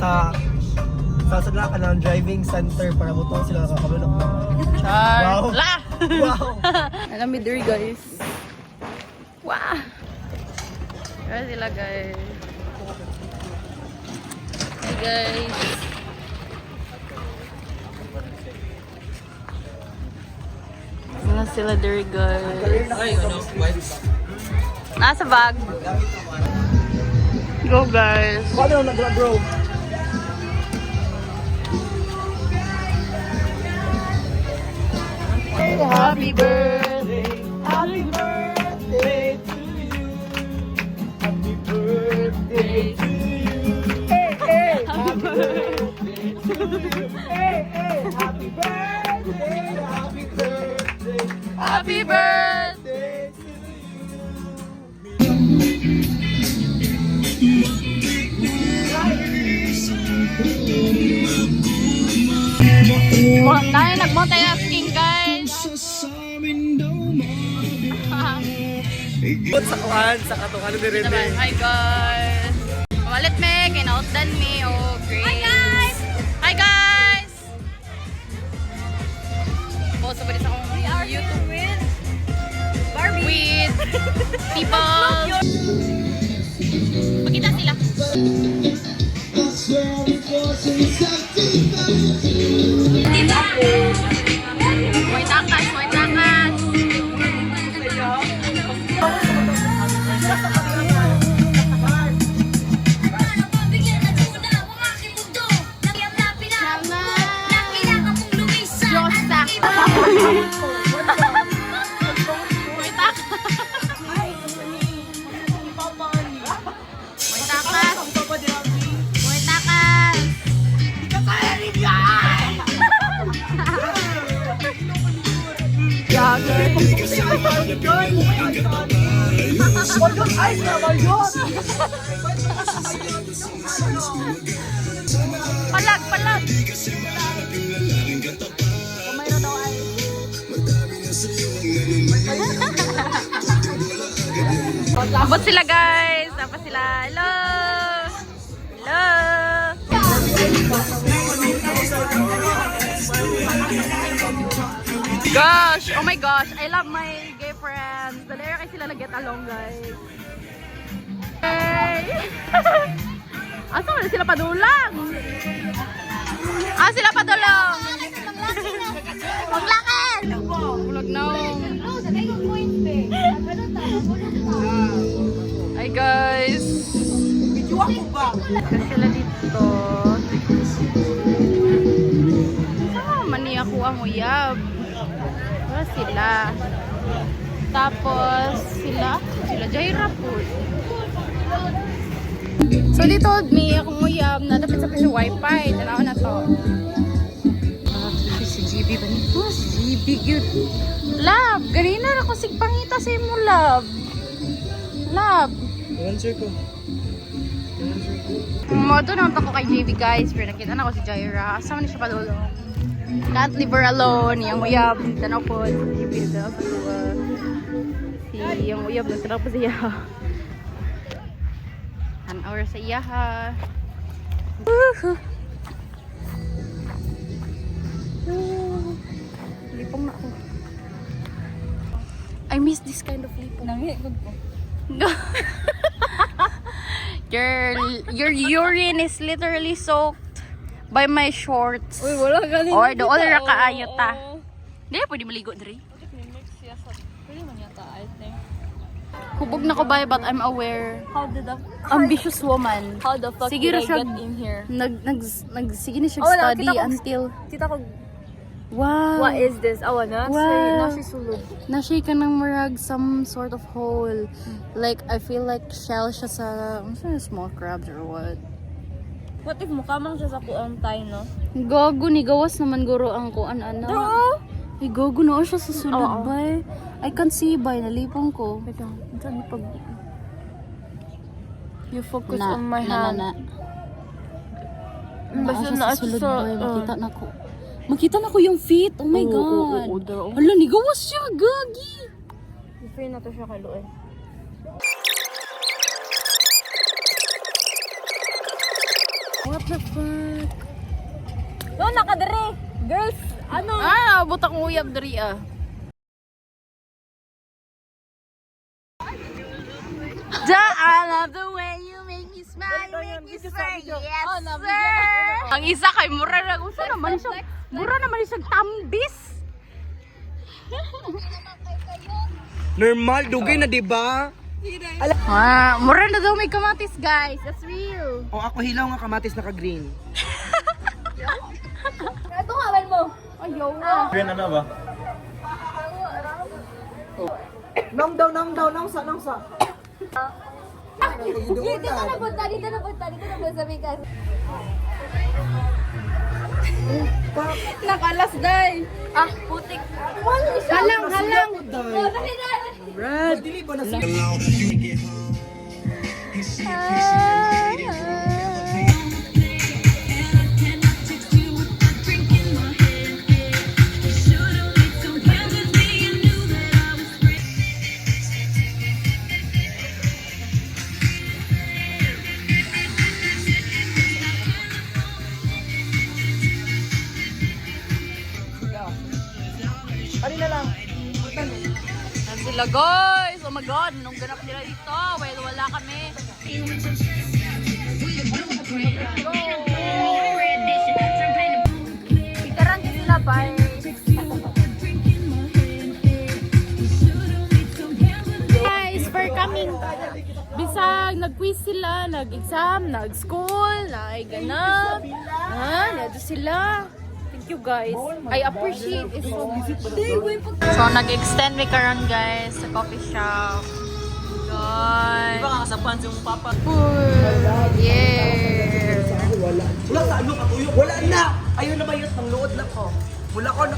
sa sala ka ng driving center para butong sila nakakabulok. Char. Wow. La! Wow! Alam mo diri guys. Wow! Kaya sila guys. Hey guys. Sila diri guys. Nasa bag. Go guys. Paano nag-bro? Happy birthday. Happy birthday to you. Happy birthday to you. Hey, hey. Happy birthday to you. Hey, hey. Happy birthday. Happy birthday. Happy birthday. Birthday to you. Tayo nag-multi-asking guys. Ikot sa kuhan, sa katungan ni Rene. Naman, hi guys. Malit me, kinautdan me, oh Grace. Hi guys! Hi guys! Post sa sa akong YouTube with Barbie. With people. Magkita sila. White takas, white takas. Palag, palag. Kumayro daw ay. Abot sila guys. Tapos sila. Hello. Hello. Gosh, oh my gosh, I love my gay friends. Dalera kayo sila nag-get along, guys. Hey! Asa wala sila padulang? Sila padulong! Maglakad! Ulag na. Hi guys! Kasi sila dito. Mani ako ang uyab. Wala sila. Tapos sila Jaira po. So they told me akong uyab na dapat sa kasi wifi. Tanaw na to. Si GB ba niyo? Oh, si GB good. Love, ganina na ako sigpangita sa imo, love. Love. Answer ko. Moto naman ako kay JB guys. Pero nakita na ako si Jaira. Asa man siya padulong. Can't leave her alone. Yang uyab. Tanaw po. JB daw sa tuwa. Si yang uyab. Tanaw po siya. An hour sa iya ha. Lipong na ako. I miss this kind of lipong. Nangikod po. Your urine is literally soaked by my shorts. Uy, wala galing. Or the other kaayo ta. Hindi, pwede maligo diri. Pwede man yata, I think. Hubog na ko ba, but I'm aware. How did the... Ambitious woman. How the fuck Sige did na I siya get in here? Sige na siya Oh, wala, study kita ko- until... Kita ko, Wow. what is this? Awa na? Wow. Nasi sulod. Nashay ka ng marag some sort of hole. Like, I feel like shell siya sa... Ano siya, small crabs or what? What if mukha mang siya sa kuang tay, no? Gago ni gawas naman guro ang kuan ana. Bro! Ay gago na siya sa sulod Oo. bay. I can't see bay nalipong ko. Wait lang. Saan pag... You focus on my na. hand. Basta Basta na na sa sulod sa... bay makita na ko. Makita na ko yung feet. Oh my god. Oo. Hala ni gawas siya gagi. Free na to siya kay Loe. What the fuck? No, nakadere! Girls, ano? Ah, buta kong uyab diri ah. I love the way you make me smile, make me smile. Yes, sir. Ang isa kay mura na gusto naman siya. Mura naman siya tambis. Normal, dugay na, diba? Ah, mura na daw may kamatis, guys. That's real. O ako hilaw nga kamatis naka-green. Ito kawan mo. Ayaw na. Green ano ba? Nang daw, nang sa. Dito na punta, dito na punta sa bigas. Nakalas, day. Ah, putik. Halang. Oh, dali na. Brad, dili ba na siya? Ano na lang? Yan sila, guys. Oh my God, nung ganap nila dito. Well, wala kami. Ikaran din sila ba eh. Guys, for coming. Bisag, nag-quiz sila, nag-exam, nag-school, nag-ganap. Nado sila. Thank you, guys. I appreciate it so much. So, nag-extend me karon guys, sa coffee shop. Guys. Diba kasapan yung papa? Yeah. Wala sa ano katuyok. Wala na! Ayun na ba yun? Pang luod na ko. Wala ko na.